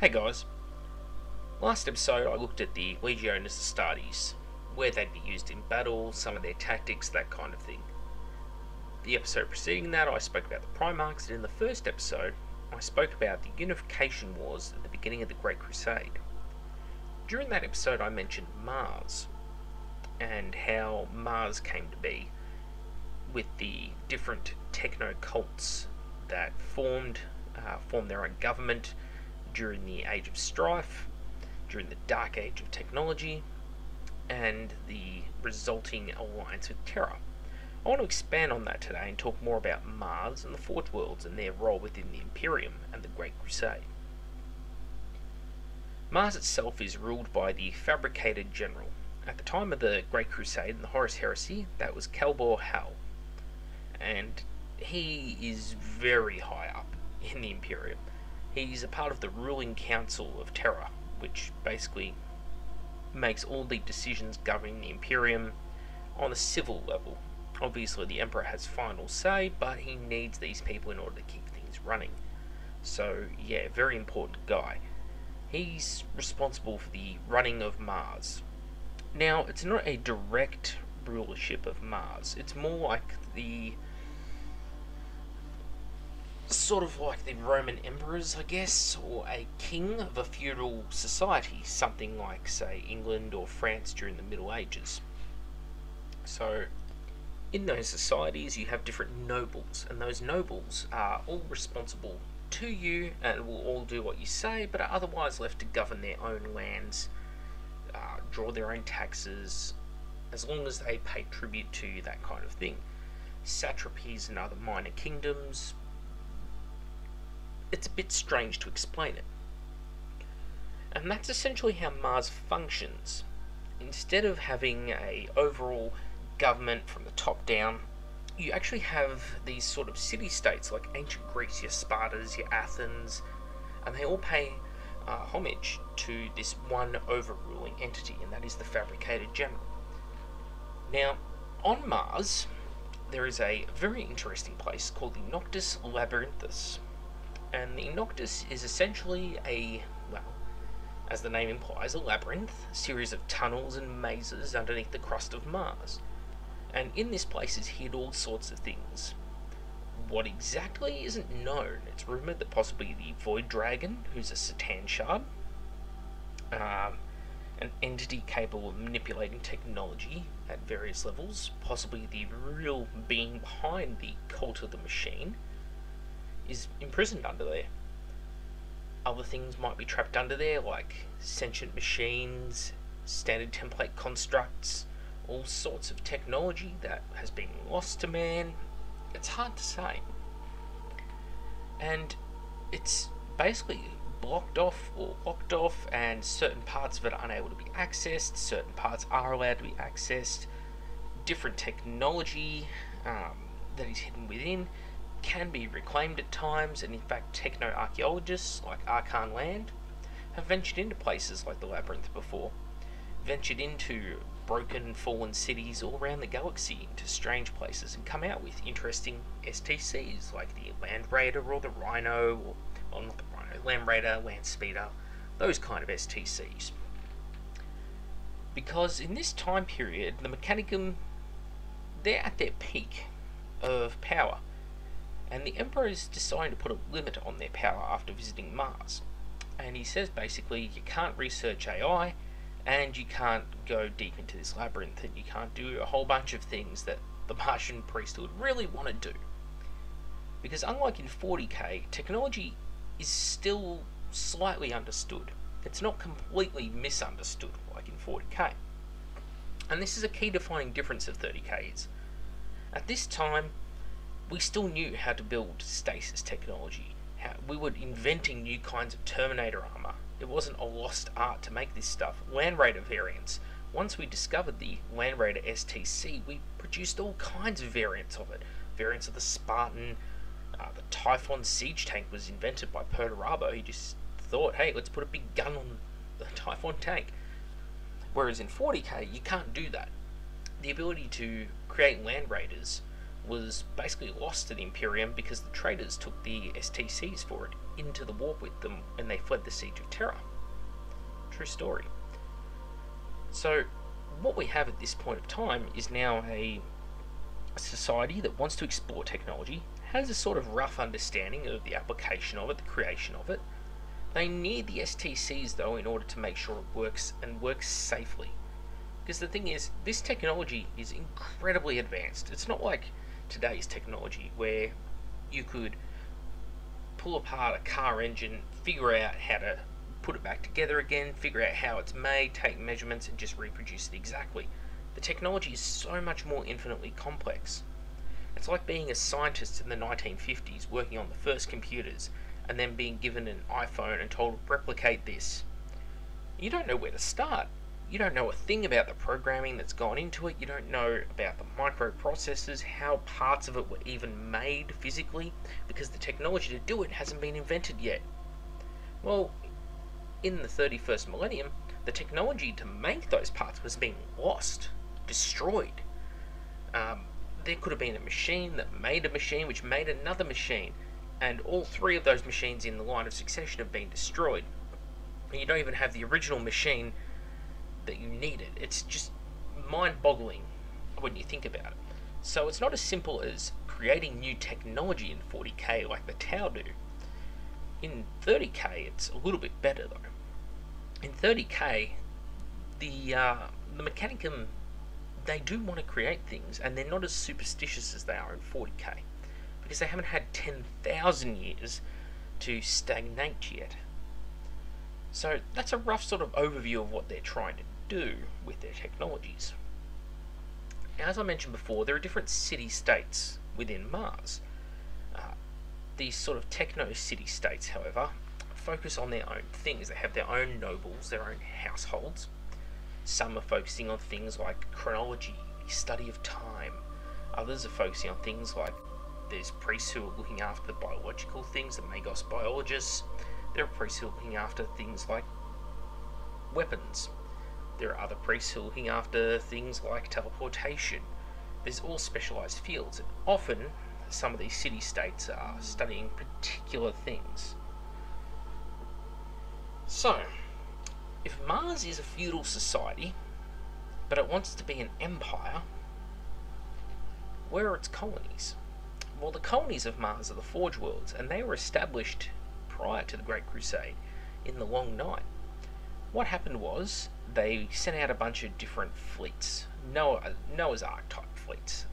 Hey guys, last episode I looked at the Legiones Astartes, where they'd be used in battle, some of their tactics, that kind of thing. The episode preceding that I spoke about the Primarchs, and in the first episode I spoke about the Unification Wars at the beginning of the Great Crusade. During that episode I mentioned Mars, and how Mars came to be, with the different techno-cults that formed their own government during the Age of Strife, during the Dark Age of Technology, and the resulting alliance with Terra. I want to expand on that today and talk more about Mars and the Forge Worlds and their role within the Imperium and the Great Crusade. Mars itself is ruled by the Fabricated General. At the time of the Great Crusade and the Horus Heresy, that was Kelbor Hal, and he is very high up in the Imperium. He's a part of the ruling council of Terra, which basically makes all the decisions governing the Imperium on a civil level. Obviously the Emperor has final say, but he needs these people in order to keep things running. So yeah, very important guy. He's responsible for the running of Mars. Now, it's not a direct rulership of Mars. It's more like the sort of like the Roman emperors, I guess, or a king of a feudal society, something like, say, England or France during the Middle Ages. So, in those societies, you have different nobles, and those nobles are all responsible to you and will all do what you say, but are otherwise left to govern their own lands, draw their own taxes, as long as they pay tribute to you, that kind of thing. Satrapies and other minor kingdoms. It's a bit strange to explain it. And that's essentially how Mars functions. Instead of having a overall government from the top down, you actually have these sort of city-states like ancient Greece, your Spartas, your Athens, and they all pay homage to this one overruling entity, and that is the Fabricated General. Now, on Mars, there is a very interesting place called the Noctis Labyrinthus. And the Noctis is essentially as the name implies, a labyrinth, a series of tunnels and mazes underneath the crust of Mars. And in this place is hid all sorts of things. What exactly isn't known. It's rumoured that possibly the Void Dragon, who's a C'tan shard, an entity capable of manipulating technology at various levels, possibly the real being behind the Cult of the Machine, is imprisoned under there. Other things might be trapped under there, like sentient machines, standard template constructs, all sorts of technology that has been lost to man. It's hard to say. And it's basically blocked off or locked off, and certain parts of it are unable to be accessed, certain parts are allowed to be accessed. Different technology that is hidden within can be reclaimed at times, and in fact techno-archaeologists like Arkan Land have ventured into places like the Labyrinth before, ventured into broken, fallen cities all around the galaxy, into strange places, and come out with interesting STCs like the Land Raider or the Rhino, or not the Rhino, Land Raider, Land Speeder, those kind of STCs. Because in this time period, the Mechanicum, they're at their peak of power. And the Emperor is deciding to put a limit on their power after visiting Mars. And he says basically you can't research AI, and you can't go deep into this labyrinth, and you can't do a whole bunch of things that the Martian priesthood really want to do. Because unlike in 40k, technology is still slightly understood. It's not completely misunderstood like in 40k. And this is a key defining difference of 30k is, at this time, we still knew how to build stasis technology. We were inventing new kinds of Terminator armor. It wasn't a lost art to make this stuff. Land Raider variants. Once we discovered the Land Raider STC, we produced all kinds of variants of it. Variants of the Spartan. The Typhon siege tank was invented by Perturabo. He just thought, hey, let's put a big gun on the Typhon tank. Whereas in 40k, you can't do that. The ability to create Land Raiders was basically lost to the Imperium because the traitors took the STCs for it into the warp with them when they fled the Siege of Terra. True story. So, what we have at this point of time is now a society that wants to explore technology, has a sort of rough understanding of the application of it, the creation of it. They need the STCs though in order to make sure it works and works safely. Because the thing is, this technology is incredibly advanced. It's not like today's technology where you could pull apart a car engine, figure out how to put it back together again, figure out how it's made, take measurements and just reproduce it exactly. The technology is so much more infinitely complex. It's like being a scientist in the 1950s working on the first computers and then being given an iPhone and told replicate this. You don't know where to start. You don't know a thing about the programming that's gone into it. You don't know about the microprocessors, how parts of it were even made physically, because the technology to do it hasn't been invented yet. Well, in the 31st millennium, the technology to make those parts was being lost, destroyed. There could have been a machine that made a machine which made another machine, and all three of those machines in the line of succession have been destroyed. And you don't even have the original machine that you needed. It's just mind-boggling when you think about it. So it's not as simple as creating new technology in 40k like the Tau do. In 30k it's a little bit better though. In 30k, the Mechanicum, they do want to create things, and they're not as superstitious as they are in 40k, because they haven't had 10,000 years to stagnate yet. So that's a rough sort of overview of what they're trying to do with their technologies. As I mentioned before, there are different city-states within Mars. These sort of techno-city-states, however, focus on their own things. They have their own nobles, their own households. Some are focusing on things like chronology, the study of time. Others are focusing on things like there's priests who are looking after the biological things, the Magos biologists. There are priests who are looking after things like weapons. There are other priests who are looking after things like teleportation. There's all specialised fields, and often some of these city-states are studying particular things. So, if Mars is a feudal society, but it wants to be an empire, where are its colonies? Well, the colonies of Mars are the Forge Worlds, and they were established prior to the Great Crusade in the Long Night. What happened was, they sent out a bunch of different fleets, Noah's Ark type fleets.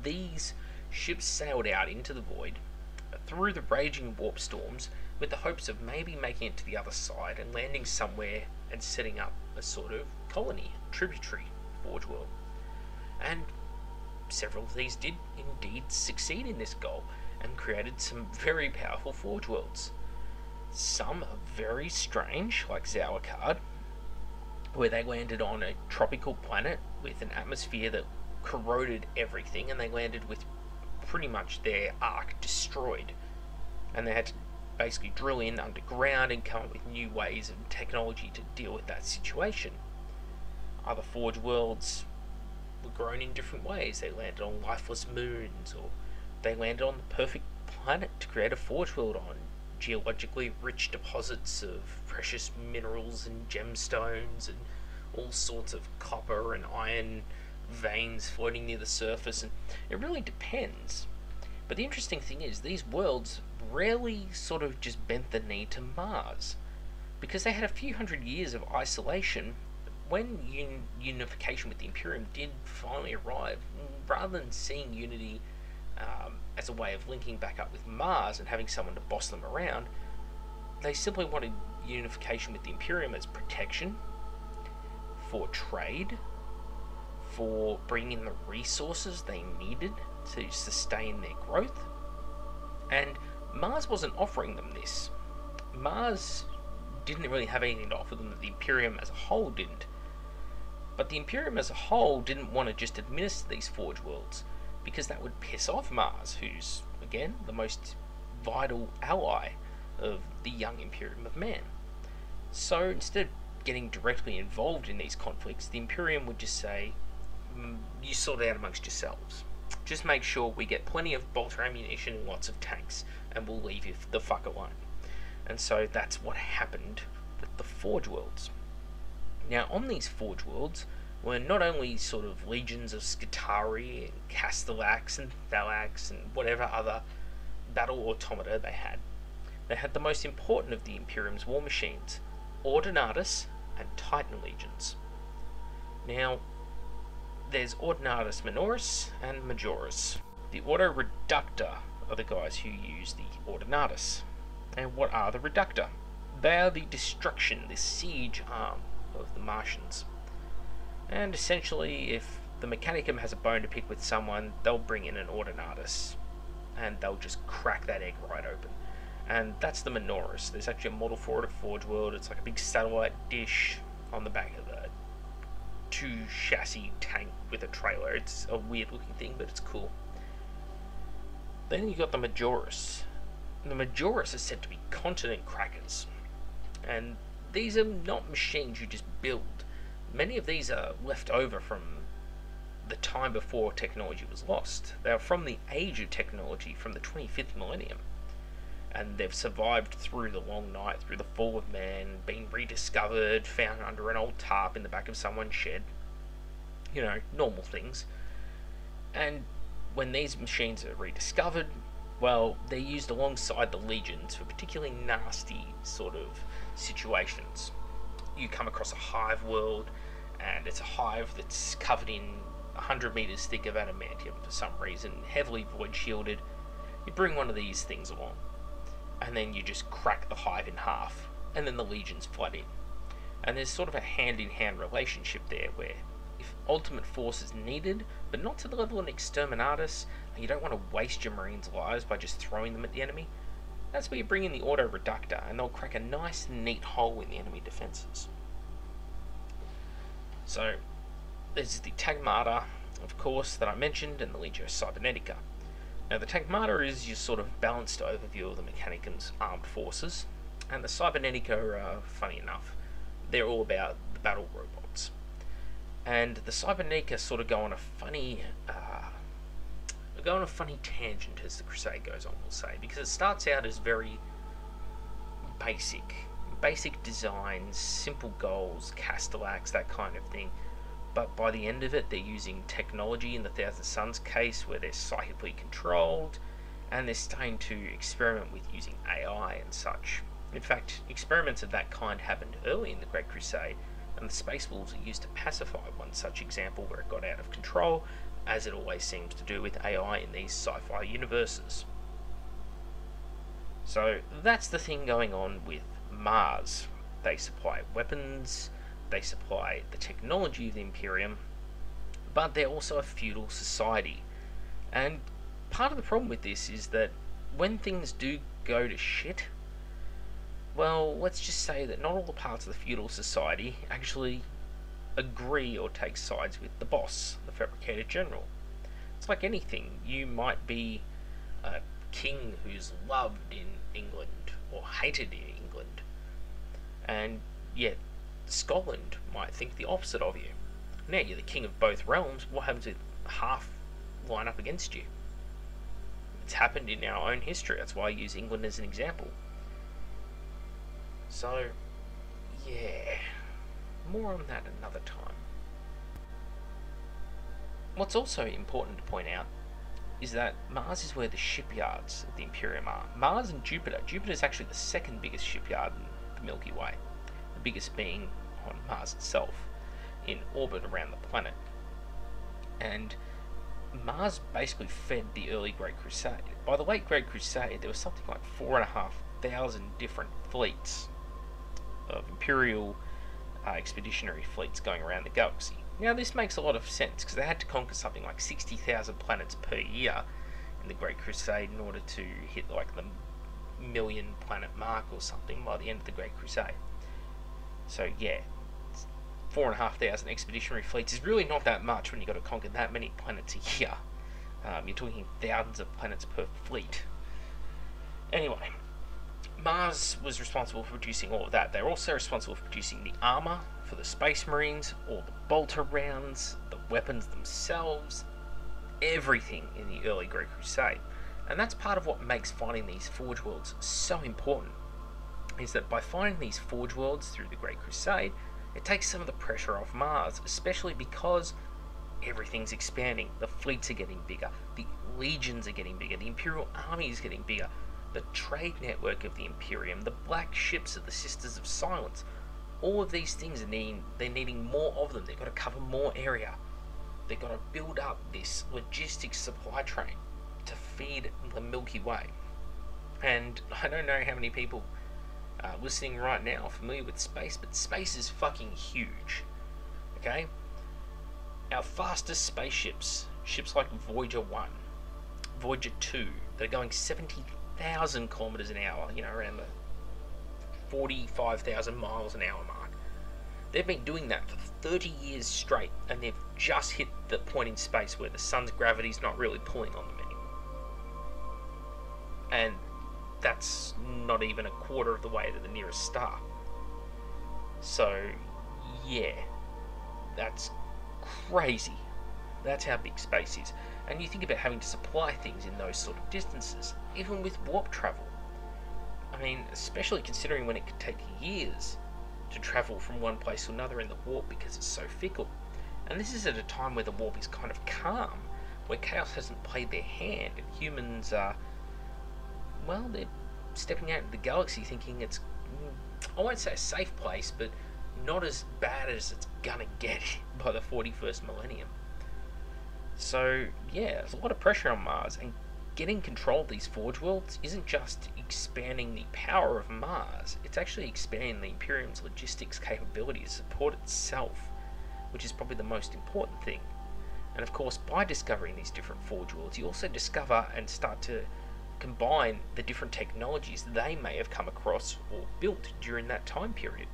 These ships sailed out into the void, through the raging warp storms, with the hopes of maybe making it to the other side and landing somewhere and setting up a sort of colony, tributary Forge World. And several of these did indeed succeed in this goal and created some very powerful Forge Worlds. Some are very strange, like Zauerkard, where they landed on a tropical planet with an atmosphere that corroded everything, and they landed with pretty much their ark destroyed. And they had to basically drill in underground and come up with new ways and technology to deal with that situation. Other Forge Worlds were grown in different ways. They landed on lifeless moons, or they landed on the perfect planet to create a Forge World on, geologically rich deposits of precious minerals and gemstones and all sorts of copper and iron veins floating near the surface, and it really depends. But the interesting thing is, these worlds rarely sort of just bent the knee to Mars, because they had a few hundred years of isolation. When unification with the Imperium did finally arrive, rather than seeing unity as a way of linking back up with Mars and having someone to boss them around, they simply wanted unification with the Imperium as protection, for trade, for bringing in the resources they needed to sustain their growth. And Mars wasn't offering them this. Mars didn't really have anything to offer them that the Imperium as a whole didn't. But the Imperium as a whole didn't want to just administer these Forge Worlds, because that would piss off Mars, who's, again, the most vital ally of the young Imperium of Man. So instead of getting directly involved in these conflicts, the Imperium would just say, you sort it out amongst yourselves. Just make sure we get plenty of bolter ammunition and lots of tanks, and we'll leave you the fuck alone. And so that's what happened with the Forge Worlds. Now, on these Forge Worlds were not only sort of legions of Skitarii and Castellax and Thalax and whatever other battle automata they had. They had the most important of the Imperium's war machines, Ordinatus and Titan legions. Now, there's Ordinatus Minoris and Majoris. The Auto Reductor are the guys who use the Ordinatus. And what are the Reductor? They are the destruction, the siege arm of the Martians. And essentially, if the Mechanicum has a bone to pick with someone, they'll bring in an Ordinatus, and they'll just crack that egg right open. And that's the Minoris. There's actually a model for it at Forge World. It's like a big satellite dish on the back of a 2-chassis tank with a trailer. It's a weird looking thing, but it's cool. Then you got the Majoris. The Majoris are said to be continent crackers, and these are not machines you just build. Many of these are left over from the time before technology was lost. They are from the age of technology, from the 25th millennium, and they've survived through the long night, through the fall of man, been rediscovered, found under an old tarp in the back of someone's shed. You know, normal things. And when these machines are rediscovered, well, they're used alongside the legions for particularly nasty sort of situations. You come across a hive world, and it's a hive that's covered in 100 meters thick of adamantium for some reason, heavily void shielded. You bring one of these things along, and then you just crack the hive in half, and then the legions flood in. And there's sort of a hand-in-hand relationship there, where if ultimate force is needed, but not to the level of an exterminatus, and you don't want to waste your marines' lives by just throwing them at the enemy, that's where you bring in the Auto Reductor, and they'll crack a nice, neat hole in the enemy defences. So, there's the Tagmata, of course, that I mentioned, and the Legio Cybernetica. Now, the Tagmata is your sort of balanced overview of the Mechanicum's armed forces, and the Cybernetica are, funny enough, they're all about the battle robots. And the Cybernetica sort of go on a funny tangent as the Crusade goes on, we'll say, because it starts out as very basic designs, simple goals, Castellax, that kind of thing. But by the end of it, they're using technology in the Thousand Suns case, where they're psychically controlled, and they're starting to experiment with using AI and such. In fact, experiments of that kind happened early in the Great Crusade, and the Space Wolves are used to pacify one such example where it got out of control, as it always seems to do with AI in these sci-fi universes. So that's the thing going on with Mars. They supply weapons, they supply the technology of the Imperium, but they're also a feudal society. And part of the problem with this is that when things do go to shit, well, let's just say that not all the parts of the feudal society actually agree or take sides with the boss, the Fabricator General. It's like anything. You might be a king who's loved in England or hated in England, and yet Scotland might think the opposite of you. Now you're the king of both realms. What happens if half line up against you? It's happened in our own history. That's why I use England as an example. So, yeah, more on that another time. What's also important to point out is that Mars is where the shipyards of the Imperium are. Mars and Jupiter. Jupiter is actually the second biggest shipyard in the Milky Way, the biggest being on Mars itself, in orbit around the planet. And Mars basically fed the early Great Crusade. By the late Great Crusade, there was something like 4,500 different fleets of Imperial expeditionary fleets going around the galaxy. Now, this makes a lot of sense, because they had to conquer something like 60,000 planets per year in the Great Crusade in order to hit like the million planet mark or something by the end of the Great Crusade. So yeah, 4,500 expeditionary fleets is really not that much when you've got to conquer that many planets a year. You're talking thousands of planets per fleet. Anyway, Mars was responsible for producing all of that. They're also responsible for producing the armor for the Space Marines, all the bolter rounds, the weapons themselves, everything in the early Great Crusade. And that's part of what makes finding these Forge Worlds so important, is that by finding these Forge Worlds through the Great Crusade, it takes some of the pressure off Mars, especially because everything's expanding. The fleets are getting bigger, the legions are getting bigger, the Imperial army is getting bigger, the trade network of the Imperium, the black ships of the Sisters of Silence. All of these things they're needing more of them. They've got to cover more area. They've got to build up this logistics supply train to feed the Milky Way. And I don't know how many people listening right now are familiar with space, but space is fucking huge. Okay? Our fastest spaceships, ships like Voyager 1, Voyager 2, they're going 70,000 kilometers an hour, around the 45,000 miles an hour mark. They've been doing that for 30 years straight, and they've just hit the point in space where the sun's gravity's not really pulling on them anymore. And that's not even a quarter of the way to the nearest star. So, yeah, that's crazy. That's how big space is. And you think about having to supply things in those sort of distances, even with warp travel. I mean, especially considering when it could take years to travel from one place to another in the warp because it's so fickle. And this is at a time where the warp is kind of calm, where chaos hasn't played their hand, and humans are, well, they're stepping out into the galaxy thinking it's, I won't say a safe place, but not as bad as it's gonna get by the 41st millennium. So, yeah, there's a lot of pressure on Mars, and getting control of these Forge Worlds isn't just expanding the power of Mars, it's actually expanding the Imperium's logistics capability to support itself, which is probably the most important thing. And of course, by discovering these different Forge Worlds, you also discover and start to combine the different technologies they may have come across or built during that time period.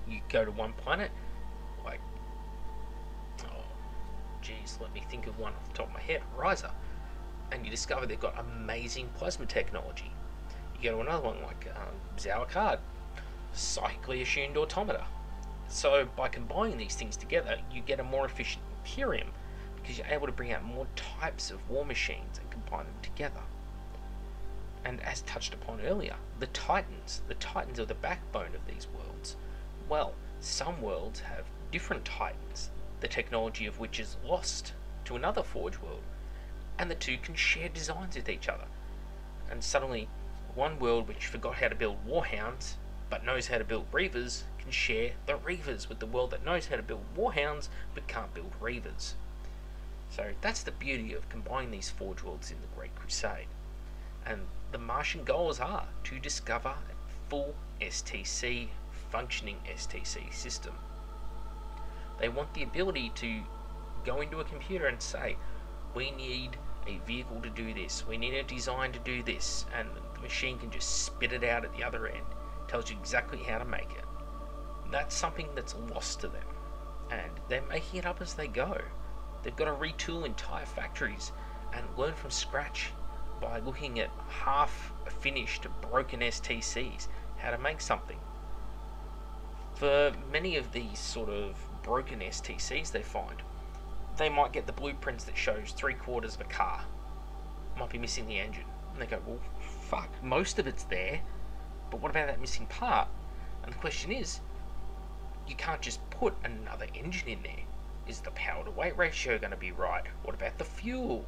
You go to one planet, like, let me think of one off the top of my head, Risa, and you discover they've got amazing plasma technology. You go to another one like Zhao Kad, psychically attuned automata. So by combining these things together, you get a more efficient Imperium, because you're able to bring out more types of war machines and combine them together. And as touched upon earlier, the Titans are the backbone of these worlds. Well, some worlds have different Titans, the technology of which is lost to another Forge World, and the two can share designs with each other. And suddenly, one world which forgot how to build Warhounds, but knows how to build Reavers, can share the Reavers with the world that knows how to build Warhounds, but can't build Reavers. So that's the beauty of combining these Forge Worlds in the Great Crusade. And the Martian goals are to discover a full STC, functioning STC system. They want the ability to go into a computer and say, we need a vehicle to do this, we need a design to do this, and the machine can just spit it out at the other end, tells you exactly how to make it. That's something that's lost to them, and they're making it up as they go. They've got to retool entire factories and learn from scratch by looking at half-finished, broken STCs, how to make something. For many of these sort of broken STCs they find, they might get the blueprints that shows 3/4 of a car, might be missing the engine, and they go, well, fuck, most of it's there, but what about that missing part? And the question is, you can't just put another engine in there. Is the power to weight ratio going to be right? What about the fuel?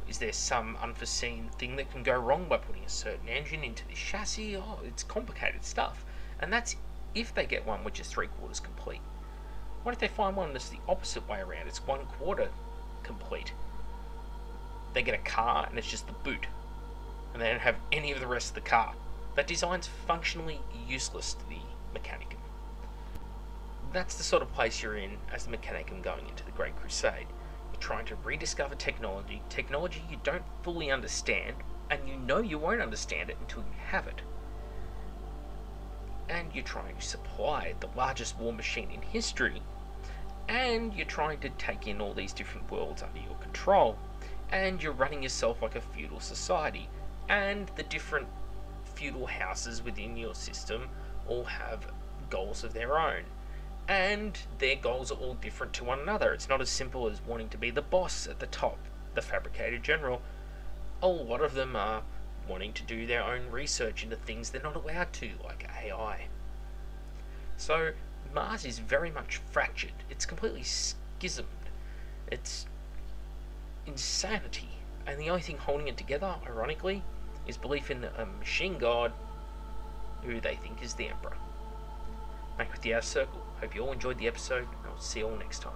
Is there some unforeseen thing that can go wrong by putting a certain engine into the chassis? Oh, it's complicated stuff. And that's if they get one which is 3/4 complete. What if they find one that's the opposite way around? It's 1/4 complete. They get a car and it's just the boot, and they don't have any of the rest of the car. That design's functionally useless to the Mechanicum. That's the sort of place you're in as the Mechanicum going into the Great Crusade. You're trying to rediscover technology you don't fully understand, and you know you won't understand it until you have it. And you're trying to supply the largest war machine in history, and you're trying to take in all these different worlds under your control, and you're running yourself like a feudal society, and the different feudal houses within your system all have goals of their own, and their goals are all different to one another. It's not as simple as wanting to be the boss at the top the Fabricator General, a lot of them are wanting to do their own research into things they're not allowed to, like AI. So Mars is very much fractured. It's completely schismed. It's insanity. And the only thing holding it together, ironically, is belief in a machine god who they think is the Emperor. Back with the Outer Circle. Hope you all enjoyed the episode, and I'll see you all next time.